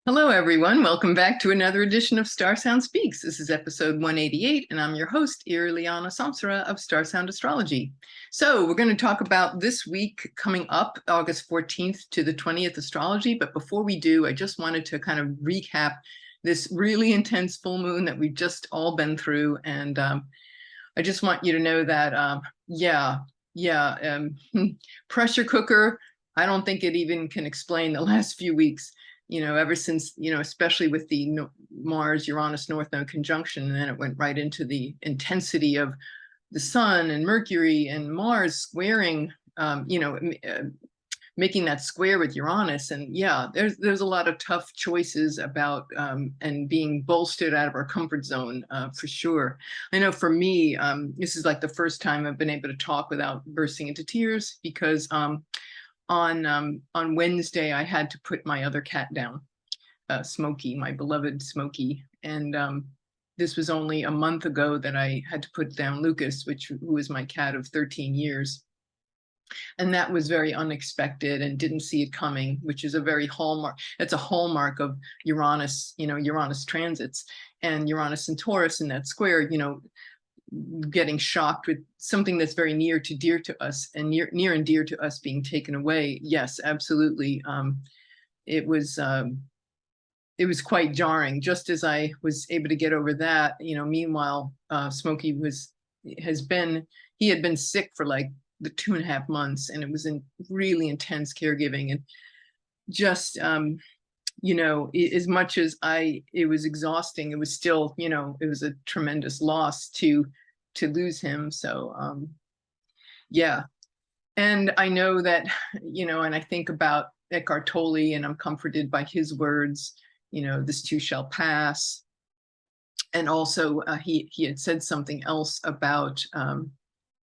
Hello, everyone. Welcome back to another edition of StarSound Speaks. This is episode 188, and I'm your host, Irlianna Samsara of StarSound Astrology. So we're going to talk about this week coming up, August 14th to the 20th astrology. But before we do, I just wanted to kind of recap this really intense full moon that we've just all been through. And I just want you to know that, pressure cooker, I don't think it even can explain the last few weeks. Ever since, especially with the Mars Uranus North Node conjunction, and then it went right into the intensity of the Sun and Mercury and Mars squaring, making that square with Uranus. And yeah, there's a lot of tough choices about and being bolstered out of our comfort zone for sure. I know for me, this is like the first time I've been able to talk without bursting into tears because on Wednesday, I had to put my other cat down, Smokey, my beloved Smokey. And this was only a month ago that I had to put down Lucas, who was my cat of 13 years. And that was very unexpected and didn't see it coming, which is a very hallmark. It's a hallmark of Uranus, Uranus transits and Uranus and Taurus in that square, getting shocked with something that's very near to dear to us and near and dear to us being taken away. Yes, absolutely. It was quite jarring. Just as I was able to get over that, meanwhile, Smokey he had been sick for like the 2.5 months, and it was in really intense caregiving, and just as much as it was exhausting, it was still, it was a tremendous loss to lose him. So yeah. And I know that, and I think about Eckhart Tolle, and I'm comforted by his words, this too shall pass. And also he had said something else about,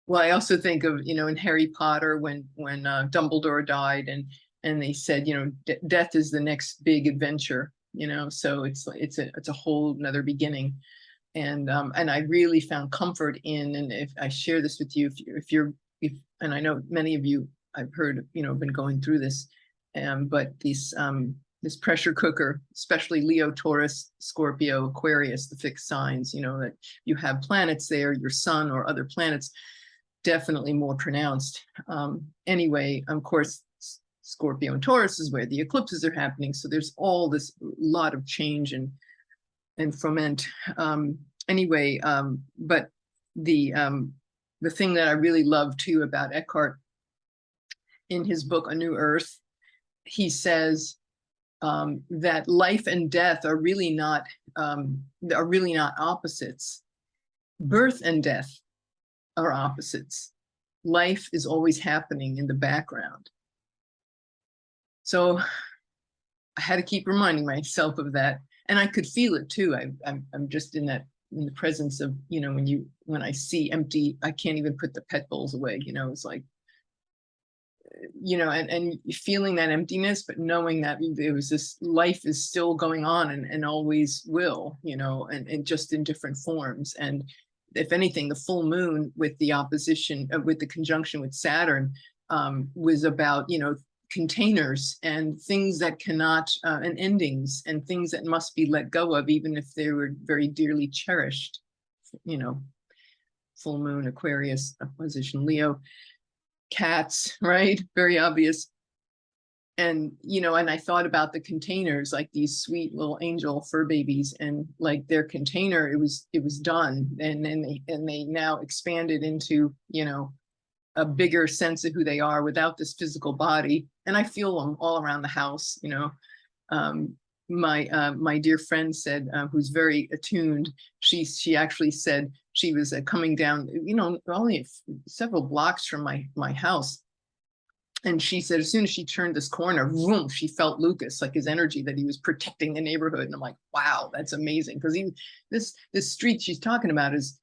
well, I also think of, in Harry Potter when Dumbledore died, and they said, death is the next big adventure, so it's a whole another beginning. And I really found comfort in, and if I share this with you, and I know many of you, I've heard, been going through this, but this pressure cooker, especially Leo, Taurus, Scorpio, Aquarius, the fixed signs, that you have planets there, your sun or other planets, definitely more pronounced. Anyway, of course, Scorpio and Taurus is where the eclipses are happening. So there's all this lot of change and foment. Anyway, but the thing that I really love too about Eckhart in his book A New Earth, he says that life and death are really not opposites. Birth and death are opposites. Life is always happening in the background. So I had to keep reminding myself of that. And I could feel it too. I'm just in the presence of, when I see empty, I can't even put the pet bowls away, it's like, and feeling that emptiness, but knowing that there was this life is still going on and always will, and just in different forms. And if anything, the full moon with the opposition, with the conjunction with Saturn, was about, containers and things that cannot, and endings and things that must be let go of, even if they were very dearly cherished. Full moon, Aquarius, opposition Leo, cats, right? Very obvious. And, and I thought about the containers, like these sweet little angel fur babies, and like their container, it was done. And then they now expanded into, a bigger sense of who they are without this physical body. And I feel them all around the house. My dear friend said, who's very attuned, she actually said she was coming down, only several blocks from my house. And she said, as soon as she turned this corner, boom, she felt Lucas, like his energy, that he was protecting the neighborhood. And I'm like, wow, that's amazing. Because this street she's talking about is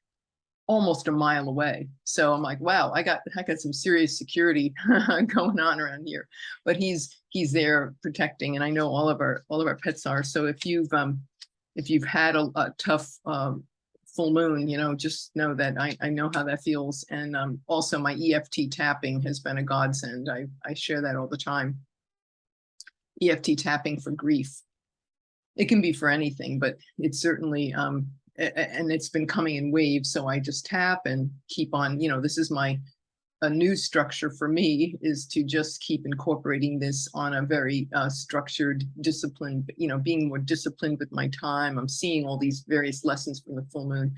almost a mile away. So I'm like, wow, I got some serious security going on around here. But he's there protecting, and I know all of our pets are. So if you've had a tough full moon, just know that I know how that feels. And also my EFT tapping has been a godsend. I share that all the time. EFT tapping for grief. it can be for anything, but it's certainly, and it's been coming in waves. So I just tap and keep on, this is a new structure for me, is to just keep incorporating this on a very structured, disciplined, being more disciplined with my time. I'm seeing all these various lessons from the full moon,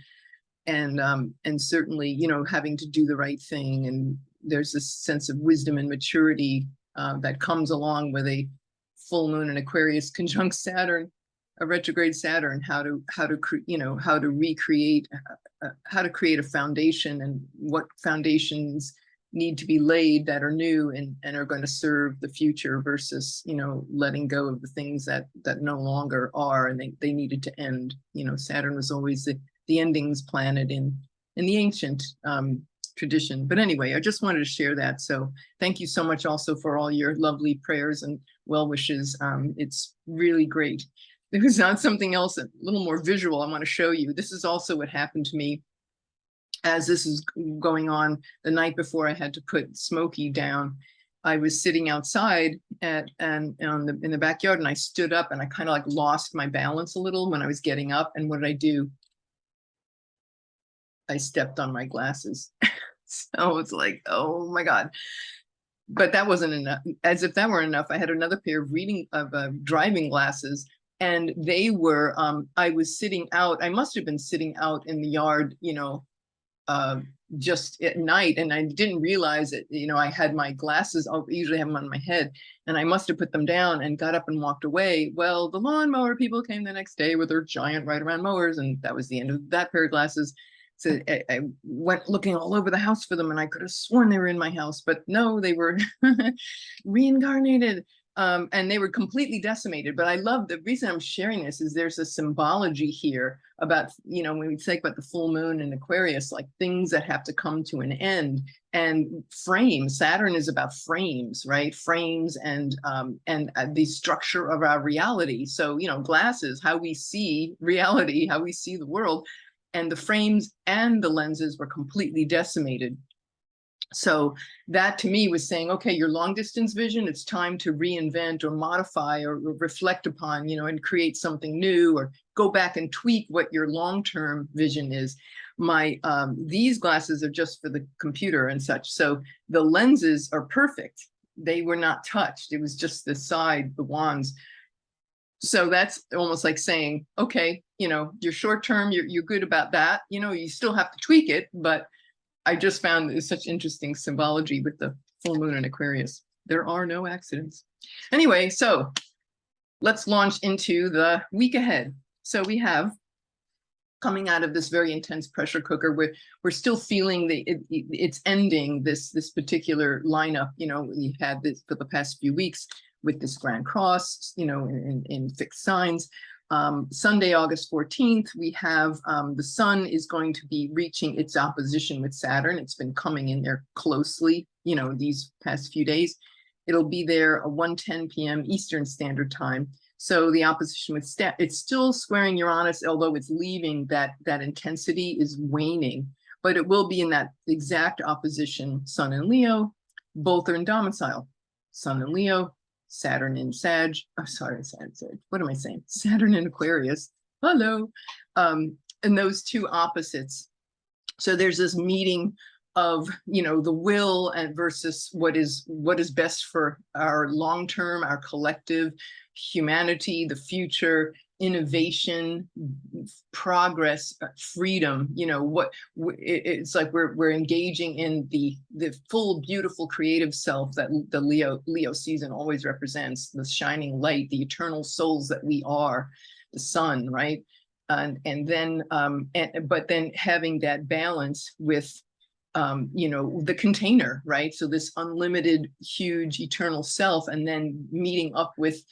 and certainly, having to do the right thing. And there's this sense of wisdom and maturity that comes along with a full moon in Aquarius conjunct Saturn, a retrograde Saturn, how to recreate, how to create a foundation, and what foundations need to be laid that are new and are going to serve the future, versus letting go of the things that no longer are, and they needed to end. Saturn was always the endings planet in the ancient tradition. But anyway, I just wanted to share that. So thank you so much also for all your lovely prayers and well wishes. It's really great. There was something else, a little more visual, I want to show you. This is also what happened to me as this is going on. The night before I had to put Smokey down, I was sitting outside in the backyard, and I stood up and I kind of like lost my balance a little when I was getting up. And what did I do? I stepped on my glasses. So it's like, oh my God. But that wasn't enough. As if that were enough, I had another pair of driving glasses, and they were, I was sitting out, I must have been sitting out in the yard, just at night, and I didn't realize it. I had my glasses, I usually have them on my head, and I must have put them down and got up and walked away. Well, the lawnmower people came the next day with their giant right around mowers, and that was the end of that pair of glasses. So I went looking all over the house for them, and I could have sworn they were in my house, but no, they were reincarnated. And they were completely decimated. But I love, the reason I'm sharing this is there's a symbology here about, when we think about the full moon in Aquarius, like things that have to come to an end. And frames, Saturn is about frames, right? Frames and the structure of our reality. So, glasses, how we see reality, how we see the world, and the frames and the lenses were completely decimated. So that to me was saying, okay, your long distance vision, it's time to reinvent or modify or reflect upon, and create something new, or go back and tweak what your long-term vision is. These glasses are just for the computer and such. So the lenses are perfect. They were not touched. It was just the side, the wands. So that's almost like saying, okay, your short term, you're good about that. You still have to tweak it, but I just found there's such interesting symbology with the full moon in Aquarius. There are no accidents. Anyway, so let's launch into the week ahead. So we have, coming out of this very intense pressure cooker, we're still feeling it's ending this particular lineup. We've had this for the past few weeks with this Grand Cross, in fixed signs. Sunday, August 14th, we have the sun is going to be reaching its opposition with Saturn. It's been coming in there closely, these past few days. It'll be there at 1:10 p.m. Eastern Standard Time. So the opposition with it's still squaring Uranus, although it's leaving, that intensity is waning, but it will be in that exact opposition. Sun and Leo, both are in domicile. Sun and Leo, Saturn in Sag. I'm sorry, Sag. What am I saying? Saturn in Aquarius. Hello. And those two opposites. So there's this meeting of, the will and versus what is best for our long-term, our collective humanity, the future, innovation, progress, freedom. It's like we're engaging in the full, beautiful, creative self that the Leo season always represents, the shining light, the eternal souls that we are, the sun, right? But then having that balance with the container, right? So this unlimited, huge, eternal self, and then meeting up with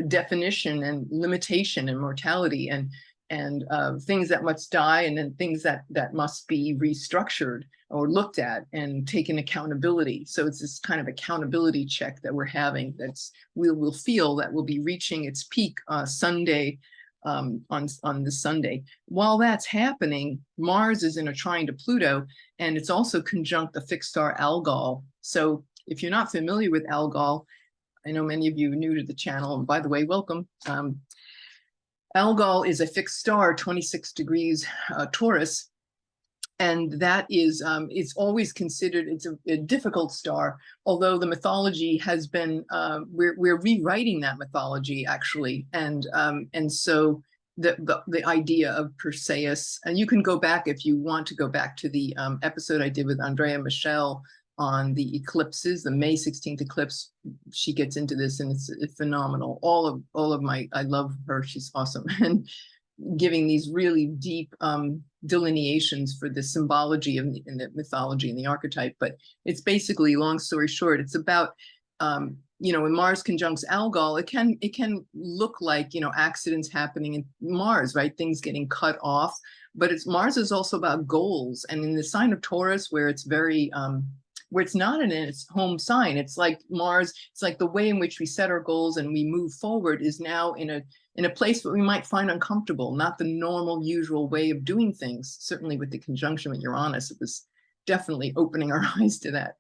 definition and limitation and mortality and things that must die, and then things that must be restructured or looked at and taken accountability. So it's this kind of accountability check that we're having, we'll feel that will be reaching its peak Sunday, on this Sunday. While that's happening, Mars is in a trine to Pluto, and it's also conjunct the fixed star Algol. So if you're not familiar with Algol, I know many of you are new to the channel, and by the way, welcome. Algol is a fixed star, 26 degrees Taurus. And that is, it's always considered, it's a difficult star, although the mythology has been, we're rewriting that mythology actually. And so the idea of Perseus, and you can go back if you want to go back to the episode I did with Andrea Michelle on the eclipses, the May 16th eclipse. She gets into this and it's phenomenal. All of my, I love her, she's awesome. And giving these really deep delineations for the symbology of in the mythology and the archetype. But it's basically, long story short, it's about you know, when Mars conjuncts Algol, it can look like, you know, accidents happening in Mars, right? Things getting cut off. But Mars is also about goals. And in the sign of Taurus, where it's very where it's not in its home sign, it's like Mars, it's like the way in which we set our goals and we move forward is now in a place that we might find uncomfortable, not the normal, usual way of doing things. Certainly with the conjunction with Uranus, it was definitely opening our eyes to that.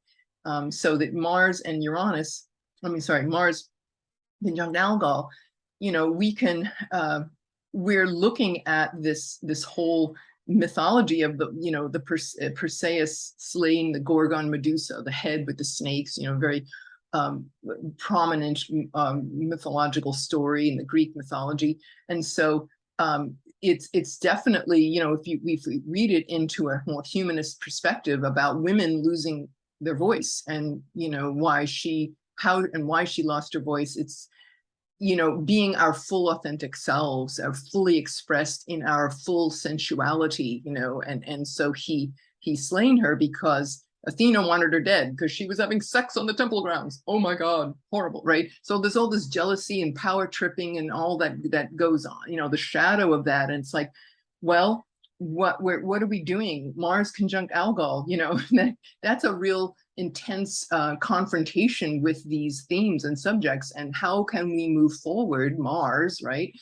So that Mars and Uranus, Mars conjunct Algol, you know, we can, we're looking at this whole mythology of the, you know, the Perseus slaying the Gorgon Medusa, the head with the snakes, you know, very prominent mythological story in the Greek mythology. And so it's definitely, you know, if we read it into a more humanist perspective about women losing their voice and, you know, why she lost her voice, it's, you know, being our full authentic selves, are fully expressed in our full sensuality, you know, and so he slain her because Athena wanted her dead because she was having sex on the temple grounds. Oh my God, horrible, right? So there's all this jealousy and power tripping and all that goes on, you know, the shadow of that. And it's like, well, what are we doing? Mars conjunct Algol, you know, that's a real intense confrontation with these themes and subjects. And how can we move forward, Mars, right,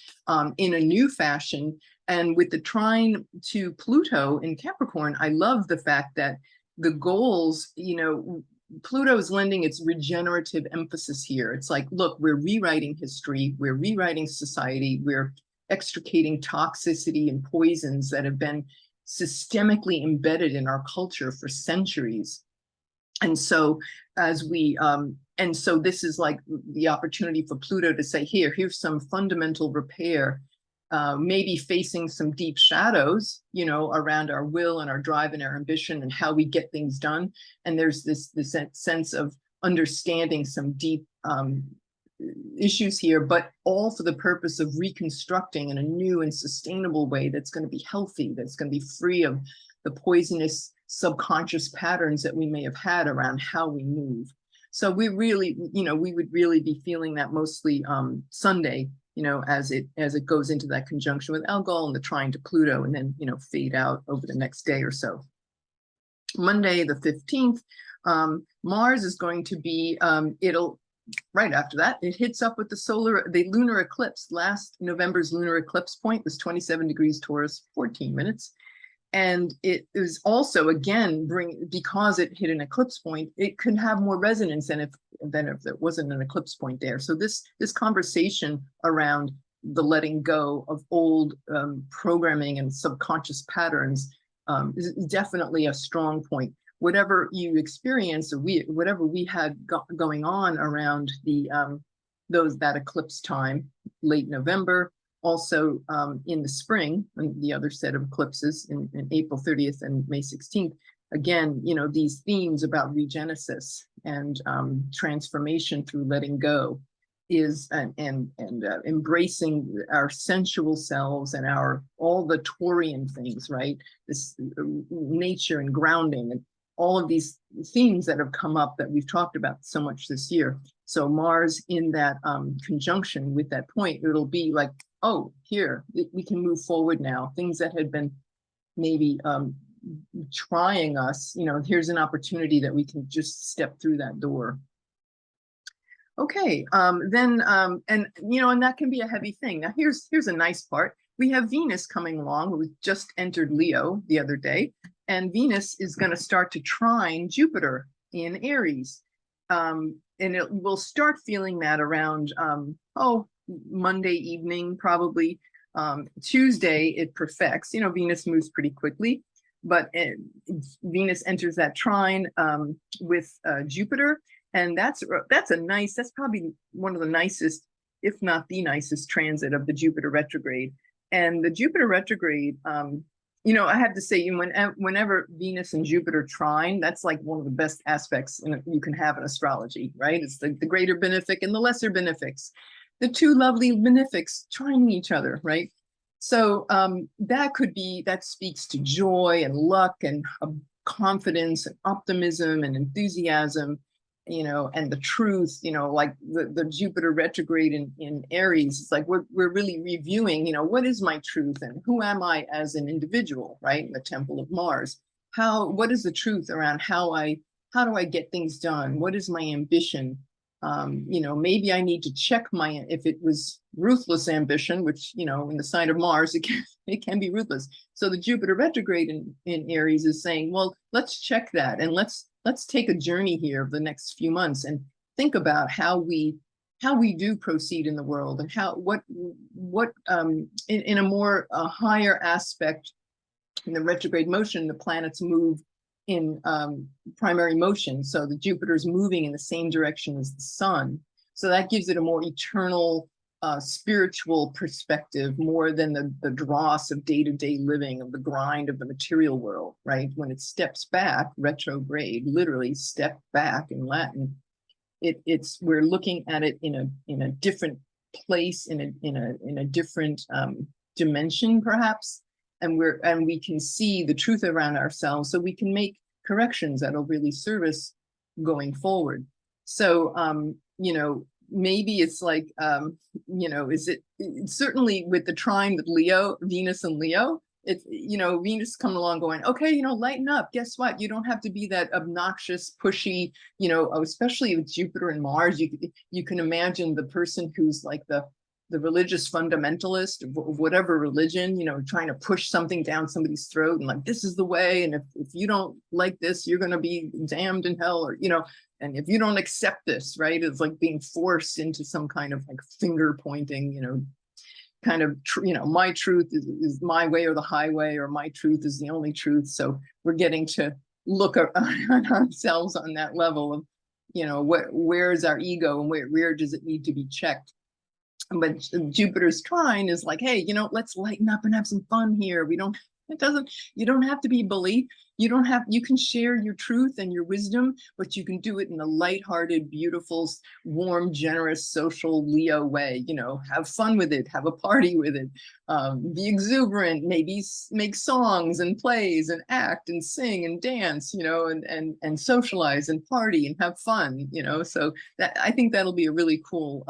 in a new fashion? And with the trine to Pluto in Capricorn, I love the fact that the goals, you know, Pluto is lending its regenerative emphasis here. It's like, look, we're rewriting history, we're rewriting society, we're extricating toxicity and poisons that have been systemically embedded in our culture for centuries. And so as we, and so this is like the opportunity for Pluto to say, here's some fundamental repair, maybe facing some deep shadows, you know, around our will and our drive and our ambition and how we get things done. And there's this sense of understanding some deep issues here, but all for the purpose of reconstructing in a new and sustainable way that's going to be healthy, that's going to be free of the poisonous subconscious patterns that we may have had around how we move. So we really, you know, we would really be feeling that mostly Sunday, you know, as it goes into that conjunction with Algol and the trine to Pluto, and then, you know, fade out over the next day or so. Monday, the 15th, Mars is going to be, right after that, it hits up with the lunar eclipse. Last November's lunar eclipse point was 27 degrees Taurus, 14 minutes. And it is also, again, because it hit an eclipse point, it could have more resonance than if there wasn't an eclipse point there. So this conversation around the letting go of old programming and subconscious patterns is definitely a strong point. Whatever you experience, or whatever we had going on around that eclipse time, late November, also in the spring, the other set of eclipses in April 30th and May 16th, again, you know, these themes about regenesis and transformation through letting go is and embracing our sensual selves and all the Taurian things, right? This nature and grounding and all of these themes that have come up that we've talked about so much this year. So Mars in that conjunction with that point, it'll be like, oh, here, we can move forward now. Things that had been maybe trying us, you know, here's an opportunity that we can just step through that door. Okay, then, and, you know, and that can be a heavy thing. Now, here's a nice part. We have Venus coming along, who just entered Leo the other day, and Venus is going to start to trine Jupiter in Aries. And we'll start feeling that around, Monday evening, probably. Tuesday, it perfects. Venus moves pretty quickly, but Venus enters that trine with Jupiter, and that's probably one of the nicest, if not the nicest, transit of the Jupiter retrograde. And the Jupiter retrograde, I have to say, whenever Venus and Jupiter trine, that's like one of the best aspects you can have in astrology, right? It's the greater benefic and the lesser benefics, the two lovely benefics trining each other, right? So that speaks to joy and luck and confidence and optimism and enthusiasm, and the truth, like the Jupiter retrograde in Aries. It's like we're really reviewing, what is my truth and who am I as an individual, right? In the temple of Mars. What is the truth around how do I get things done? What is my ambition? Maybe I need to check if it was ruthless ambition, which, in the sign of Mars, it can be ruthless. So the Jupiter retrograde in Aries is saying, well, let's check that, and let's take a journey here of the next few months and think about how we do proceed in the world, and in a more higher aspect. In the retrograde motion, the planets move in primary motion. So the Jupiter's moving in the same direction as the sun. So that gives it a more eternal, spiritual perspective, more than the dross of day-to-day living, of the grind of the material world, right? When it steps back, retrograde, literally step back in Latin, we're looking at it in a different place, in a different dimension, perhaps. And we can see the truth around ourselves, so we can make corrections that'll really serve us going forward. So, maybe it's like, it's certainly with the trine with Leo, Venus and Leo, it's, Venus coming along going, okay, lighten up. Guess what? You don't have to be that obnoxious, pushy, especially with Jupiter and Mars. You can imagine the person who's like the religious fundamentalist of whatever religion, trying to push something down somebody's throat and like, this is the way. And if you don't like this, you're going to be damned in hell, or, and if you don't accept this, right, it's like being forced into some kind of like finger pointing, kind of, my truth is my way or the highway, or my truth is the only truth. So we're getting to look at ourselves on that level of, where's our ego and where does it need to be checked? But Jupiter's trine is like, hey, let's lighten up and have some fun here. You don't have to be bullied. You can share your truth and your wisdom, but you can do it in a lighthearted, beautiful, warm, generous, social Leo way. Have fun with it, have a party with it, be exuberant, maybe make songs and plays and act and sing and dance, and socialize and party and have fun, so I think that'll be a really cool,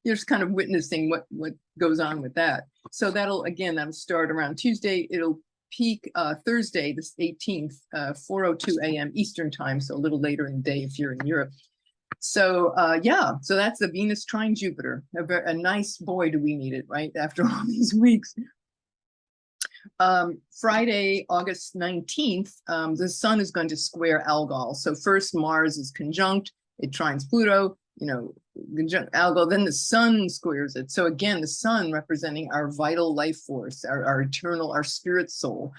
you're just kind of witnessing what goes on with that. So that'll start around Tuesday. It'll peak Thursday, this 18th, 4:02 a.m. Eastern time. So a little later in the day if you're in Europe. So so that's the Venus trine Jupiter. A nice, boy, do we need it, right? After all these weeks. Friday, August 19th, the sun is going to square Algol. So first Mars is conjunct, it trines Pluto, Algol, then the sun squares it. So again, the sun representing our vital life force, our eternal, our spirit soul,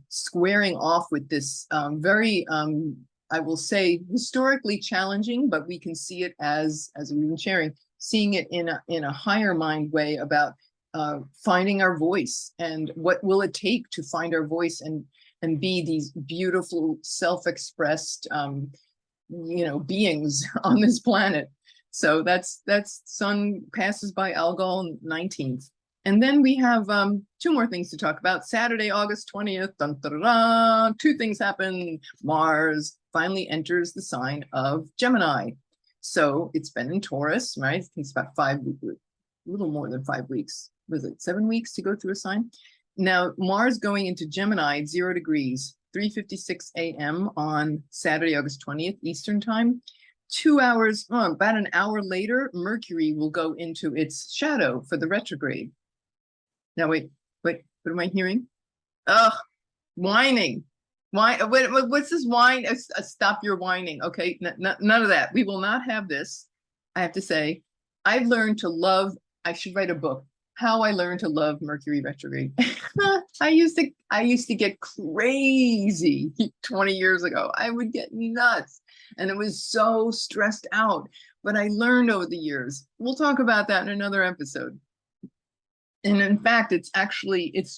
squaring off with this very, I will say, historically challenging, but we can see it as we've been sharing, seeing it in a higher mind way about finding our voice, and what will it take to find our voice and be these beautiful, self-expressed, beings on this planet. So that's sun passes by Algol 19th. And then we have two more things to talk about. Saturday, August 20th, dun, dun, dun, dun, two things happen. Mars finally enters the sign of Gemini. So it's been in Taurus, right? It's about a little more than 5 weeks. Was it 7 weeks to go through a sign? Now, Mars going into Gemini, 0 degrees, 3:56 a.m. on Saturday, August 20th, Eastern time. 2 hours, about an hour later, Mercury will go into its shadow for the retrograde. Now, wait, what am I hearing? Whining. What's this whine? Stop your whining. Okay, none of that. We will not have this. I have to say, I've learned to love, I should write a book, how I learned to love Mercury retrograde. I used to get crazy 20 years ago. I would get nuts and it was so stressed out. But I learned over the years. We'll talk about that in another episode. And in fact, it's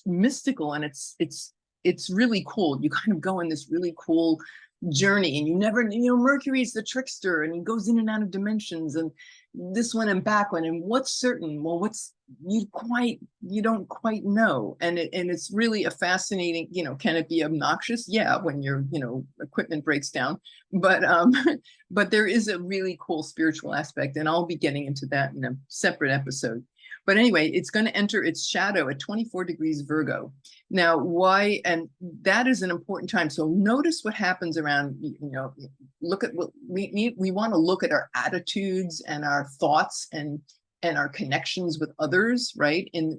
mystical and it's really cool. You kind of go on this really cool journey and you never, Mercury's the trickster and he goes in and out of dimensions and this one and back one. And what's certain? Well, you don't quite know. And it's really a fascinating, can it be obnoxious? Yeah, when your, equipment breaks down, but there is a really cool spiritual aspect and I'll be getting into that in a separate episode. But anyway, it's going to enter its shadow at 24 degrees Virgo. Now, why? And that is an important time. So notice what happens around, look at what we want to look at our attitudes and our thoughts and our connections with others, right? With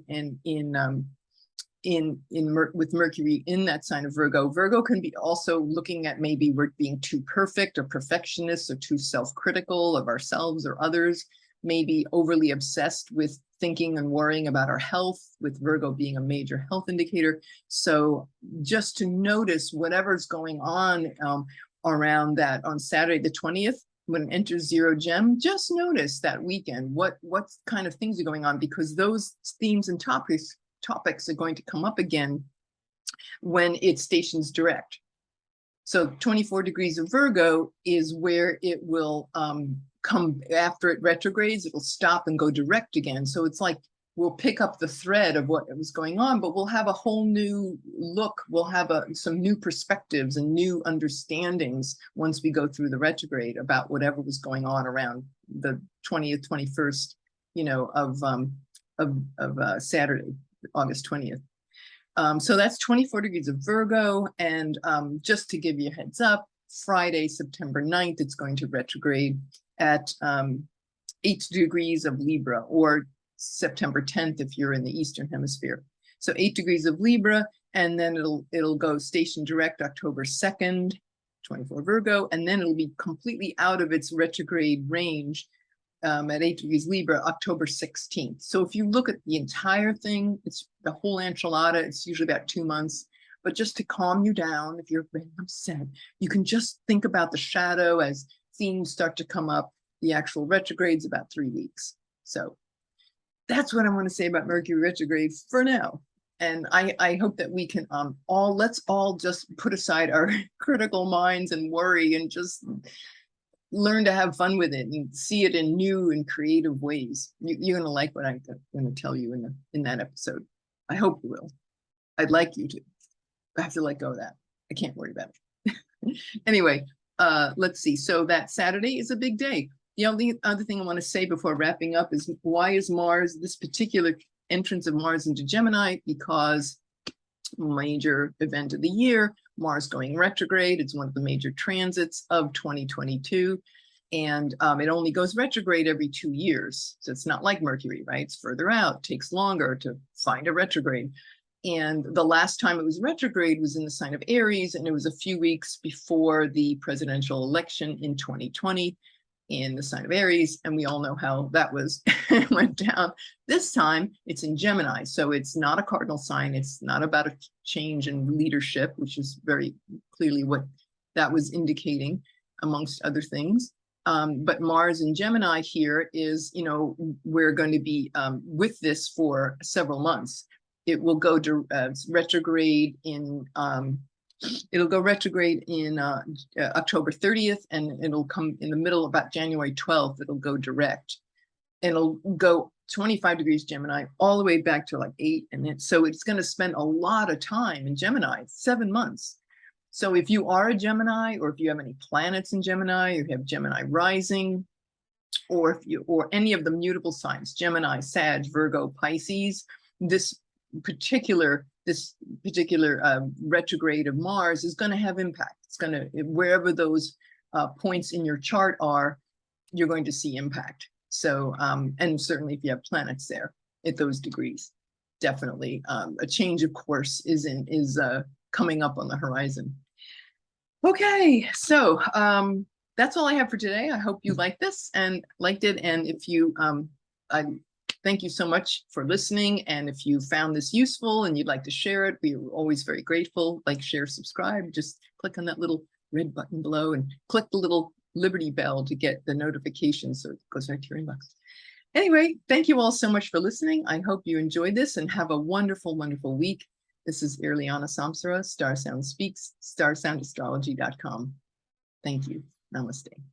Mercury in that sign of Virgo. Virgo can be also looking at maybe we're being too perfect or perfectionists or too self-critical of ourselves or others, maybe overly obsessed with thinking and worrying about our health, with Virgo being a major health indicator. So just to notice whatever's going on around that on Saturday the 20th, when it enters zero gem, just notice that weekend what kind of things are going on, because those themes and topics are going to come up again when it stations direct. So 24 degrees of Virgo is where it will come after it retrogrades. It'll stop and go direct again. So it's like we'll pick up the thread of what was going on, but we'll have a whole new look. We'll have some new perspectives and new understandings once we go through the retrograde about whatever was going on around the 20th, 21st, of Saturday, August 20th. So that's 24 degrees of Virgo. And just to give you a heads up, Friday, September 9th, it's going to retrograde at 8 degrees of Libra, or September 10th if you're in the Eastern Hemisphere. So 8 degrees of Libra, and then it'll go station direct October 2nd, 24 Virgo, and then it'll be completely out of its retrograde range at 8 degrees Libra, October 16th. So if you look at the entire thing, it's the whole enchilada, it's usually about 2 months. But just to calm you down, if you're upset, you can just think about the shadow as themes start to come up. The actual retrograde's about 3 weeks. So that's what I want to say about Mercury retrograde for now. And I hope that we can let's all just put aside our critical minds and worry and just learn to have fun with it and see it in new and creative ways. You're going to like what I'm going to tell you in that episode. I hope you will. I'd like you to. I have to let go of that. I can't worry about it. Anyway, let's see. So that Saturday is a big day. The only other thing I want to say before wrapping up is, why is Mars, this particular entrance of Mars into Gemini? Because major event of the year, Mars going retrograde. It's one of the major transits of 2022. And it only goes retrograde every 2 years. So it's not like Mercury, right? It's further out, it takes longer to find a retrograde. And the last time it was retrograde was in the sign of Aries, and it was a few weeks before the presidential election in 2020 in the sign of Aries. And we all know how that went down. This time it's in Gemini. So it's not a cardinal sign. It's not about a change in leadership, which is very clearly what that was indicating, amongst other things. But Mars in Gemini here is, we're going to be with this for several months. It will go to retrograde in October 30th, and it'll come in the middle about January 12th. It'll go direct, and it'll go 25 degrees Gemini all the way back to like 8, and so it's going to spend a lot of time in Gemini, 7 months. So if you are a Gemini, or if you have any planets in Gemini, or you have Gemini rising, or any of the mutable signs, Gemini, Sag, Virgo, Pisces, this particular retrograde of Mars is going to have impact. It's going to, wherever those points in your chart are, you're going to see impact. So, and certainly if you have planets there at those degrees, definitely a change of course is coming up on the horizon. Okay, so that's all I have for today. I hope you liked it, and if you Thank you so much for listening. And if you found this useful and you'd like to share it, we are always very grateful. Like, share, subscribe. Just click on that little red button below and click the little Liberty bell to get the notifications so it goes right to your inbox. Anyway, thank you all so much for listening. I hope you enjoyed this and have a wonderful, wonderful week. This is Irlianna Samsara, StarSound Speaks, StarSoundastrology.com. Thank you. Namaste.